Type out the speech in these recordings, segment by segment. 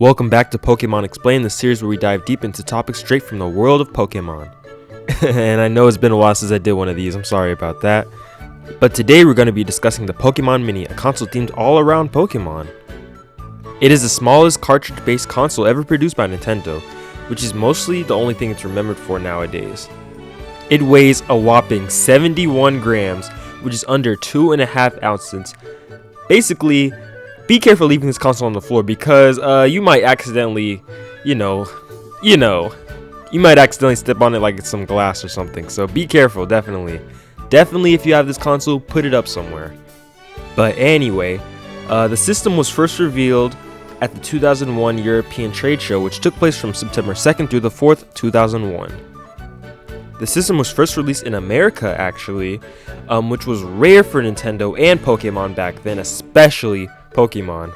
Welcome back to Pokemon Explained, the series where we dive deep into topics straight from the world of Pokemon. And I know it's been a while since I did one of these, I'm sorry about that. But today we're going to be discussing the Pokémon Mini, a console themed all around Pokemon. It is the smallest cartridge-based console ever produced by Nintendo, which is mostly the only thing it's remembered for nowadays. It weighs a whopping 71 grams, which is under 2.5 ounces. Basically, be careful leaving this console on the floor because you might accidentally, you might accidentally step on it like it's some glass or something. So be careful, definitely. Definitely, if you have this console, put it up somewhere. But anyway, the system was first revealed at the 2001 European Trade Show, which took place from September 2nd through the 4th, 2001. The system was first released in America, actually, which was rare for Nintendo and Pokemon back then, especially Pokemon.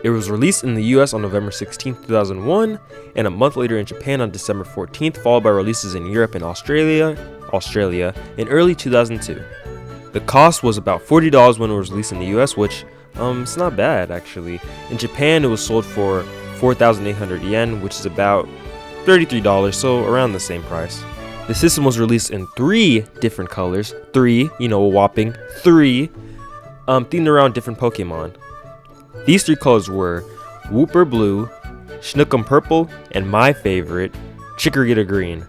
It was released in the US on November 16th, 2001, and a month later in Japan on December 14th, followed by releases in Europe and Australia in early 2002. The cost was about $40 when it was released in the US, which it's not bad actually. In Japan it was sold for 4,800 yen, which is about $33, so around the same price. The system was released in 3 different colors, a whopping 3, themed around different Pokemon. These 3 colors were Wooper Blue, Snookum Purple, and my favorite, Chikorita Green.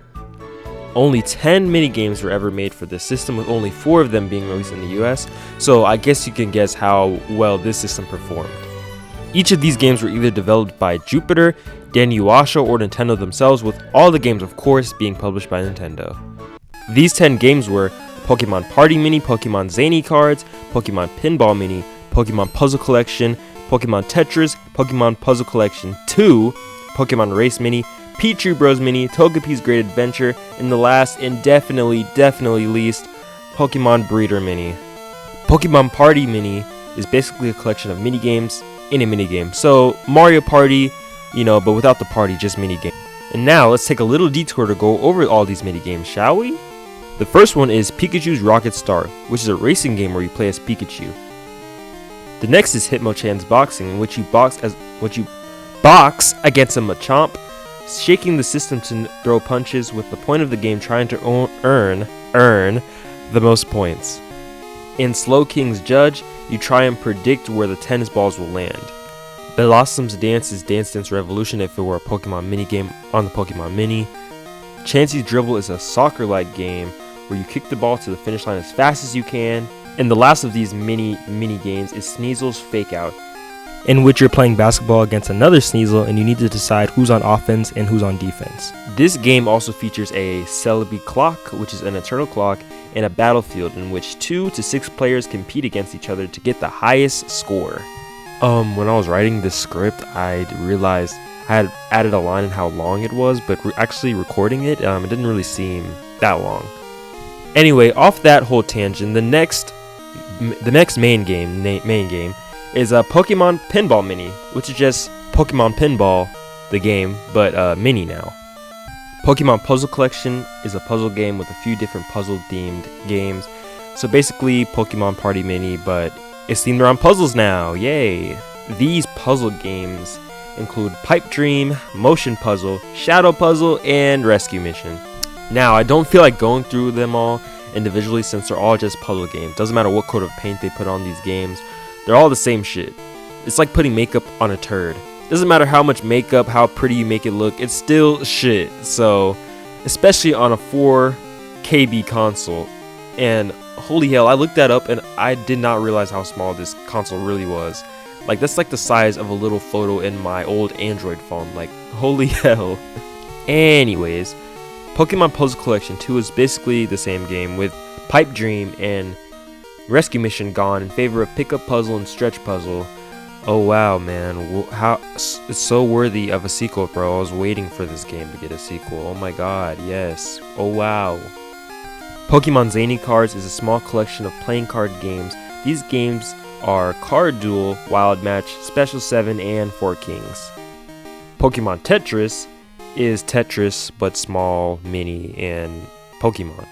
Only 10 minigames were ever made for this system, with only 4 of them being released in the US, so I guess you can guess how well this system performed. Each of these games were either developed by Jupiter, Danuasha, or Nintendo themselves, with all the games, of course, being published by Nintendo. These 10 games were Pokemon Party Mini, Pokemon Zany Cards, Pokemon Pinball Mini, Pokemon Puzzle Collection, Pokemon Tetris, Pokemon Puzzle Collection 2, Pokemon Race Mini, Pichu Bros Mini, Togepi's Great Adventure, and the last and definitely least, Pokemon Breeder Mini. Pokemon Party Mini is basically a collection of minigames in a minigame. So Mario Party, but without the party, just minigame. And now let's take a little detour to go over all these minigames, shall we? The first one is Pikachu's Rocket Star, which is a racing game where you play as Pikachu. The next is Hitmonchan's Boxing, in which you box against a Machamp, shaking the system to throw punches, with the point of the game trying to earn the most points. In Slow King's Judge, you try and predict where the tennis balls will land. Blossom's Dance is Dance Dance Revolution if it were a Pokemon minigame on the Pokemon Mini. Chansey's Dribble is a soccer-like game where you kick the ball to the finish line as fast as you can. And the last of these mini games is Sneasel's Fake Out, in which you're playing basketball against another Sneasel and you need to decide who's on offense and who's on defense. This game also features a Celebi clock, which is an eternal clock, and a battlefield in which 2 to 6 players compete against each other to get the highest score. When I was writing this script, I realized I had added a line in how long it was, but actually recording it, it didn't really seem that long. Anyway, off that whole tangent, the next main game is a Pokemon Pinball Mini, which is just Pokemon Pinball, the game, but mini now. Pokemon Puzzle Collection is a puzzle game with a few different puzzle-themed games. So basically, Pokemon Party Mini, but it's themed around puzzles now, yay! These puzzle games include Pipe Dream, Motion Puzzle, Shadow Puzzle, and Rescue Mission. Now, I don't feel like going through them all individually since they're all just puzzle games. Doesn't matter what coat of paint they put on these games, they're all the same shit. It's like putting makeup on a turd. Doesn't matter how much makeup, how pretty you make it look, it's still shit. So, especially on a 4 KB console. And holy hell, I looked that up and I did not realize how small this console really was. Like, that's like the size of a little photo in my old Android phone. Like, holy hell. Anyways, Pokemon Puzzle Collection 2 is basically the same game, with Pipe Dream and Rescue Mission gone in favor of Pickup Puzzle and Stretch Puzzle. Oh wow, man, how it's so worthy of a sequel, bro. I was waiting for this game to get a sequel. Oh my god, yes. Oh wow. Pokemon Zany Cards is a small collection of playing card games. These games are Card Duel, Wild Match, Special 7, and 4 Kings. Pokemon Tetris is Tetris, but small, mini, and Pokemon.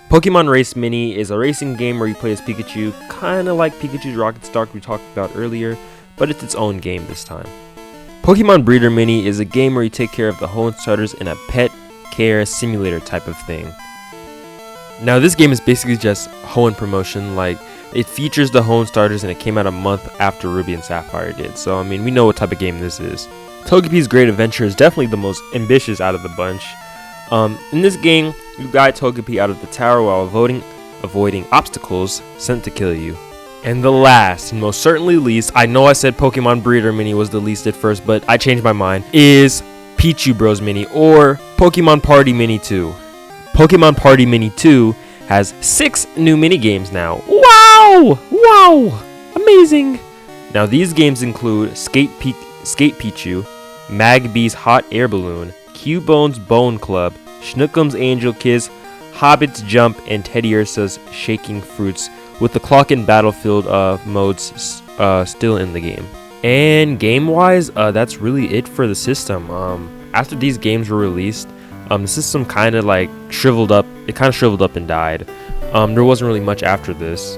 Pokemon Race Mini is a racing game where you play as Pikachu, kinda like Pikachu's Rocket Star we talked about earlier, but it's its own game this time. Pokemon Breeder Mini is a game where you take care of the Hoenn starters in a pet care simulator type of thing. Now this game is basically just Hoenn promotion, like it features the Hoenn starters and it came out a month after Ruby and Sapphire did, so I mean we know what type of game this is. Togepi's Great Adventure is definitely the most ambitious out of the bunch. In this game, you guide Togepi out of the tower while avoiding obstacles sent to kill you. And the last, and most certainly least, I know I said Pokemon Breeder Mini was the least at first, but I changed my mind, is Pichu Bros Mini, or Pokemon Party Mini 2. Pokemon Party Mini 2 has 6 new mini games now. Wow! Wow! Amazing! Now these games include Skate Pichu, Magby's Hot Air Balloon, Cubone's Bone Club, Schnookums Angel Kiss, Hobbit's Jump, and Teddy Ursa's Shaking Fruits, with the clock and battlefield modes still in the game. And game-wise, that's really it for the system. After these games were released, the system kind of like shriveled up. It kind of shriveled up and died. There wasn't really much after this.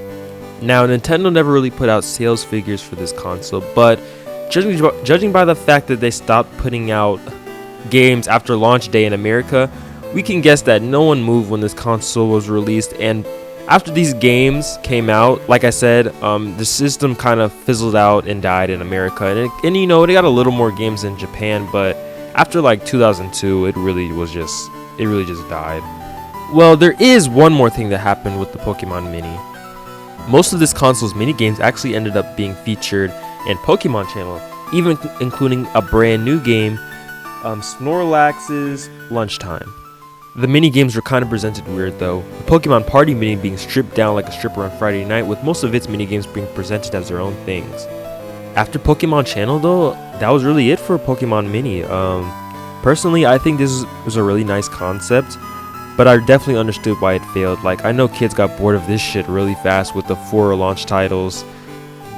Now, Nintendo never really put out sales figures for this console, but judging by the fact that they stopped putting out games after launch day in America, we can guess that no one moved when this console was released. And after these games came out, like I said, the system kind of fizzled out and died in America, and you know, they got a little more games in Japan, but after like 2002, it really just died. Well, there is one more thing that happened with the Pokemon Mini. Most of this console's mini games actually ended up being featured in Pokemon Channel, even including a brand new game, Snorlax's Lunchtime. The mini games were kind of presented weird though, the Pokemon Party Mini being stripped down like a stripper on Friday night, with most of its mini games being presented as their own things. After Pokemon Channel though, that was really it for Pokemon Mini. Personally, I think this was a really nice concept, but I definitely understood why it failed. Like, I know kids got bored of this shit really fast with the 4 launch titles.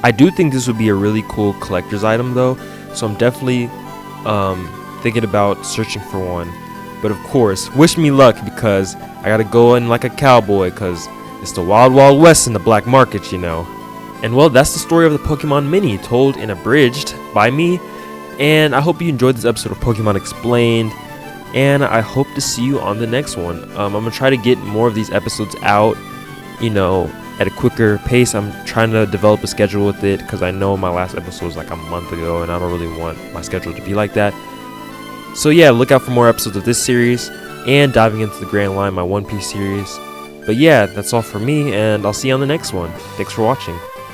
I do think this would be a really cool collector's item though, so I'm definitely thinking about searching for one. But of course, wish me luck, because I gotta go in like a cowboy, because it's the wild wild west in the black market, you know. And well, that's the story of the Pokemon Mini, told and abridged by me. And I hope you enjoyed this episode of Pokemon Explained, and I hope to see you on the next one. I'm gonna try to get more of these episodes out, you know, at a quicker pace. I'm trying to develop a schedule with it, because I know my last episode was like a month ago, and I don't really want my schedule to be like that. So yeah, look out for more episodes of this series, and diving into the Grand Line, my One Piece series. But yeah, that's all for me, and I'll see you on the next one. Thanks for watching.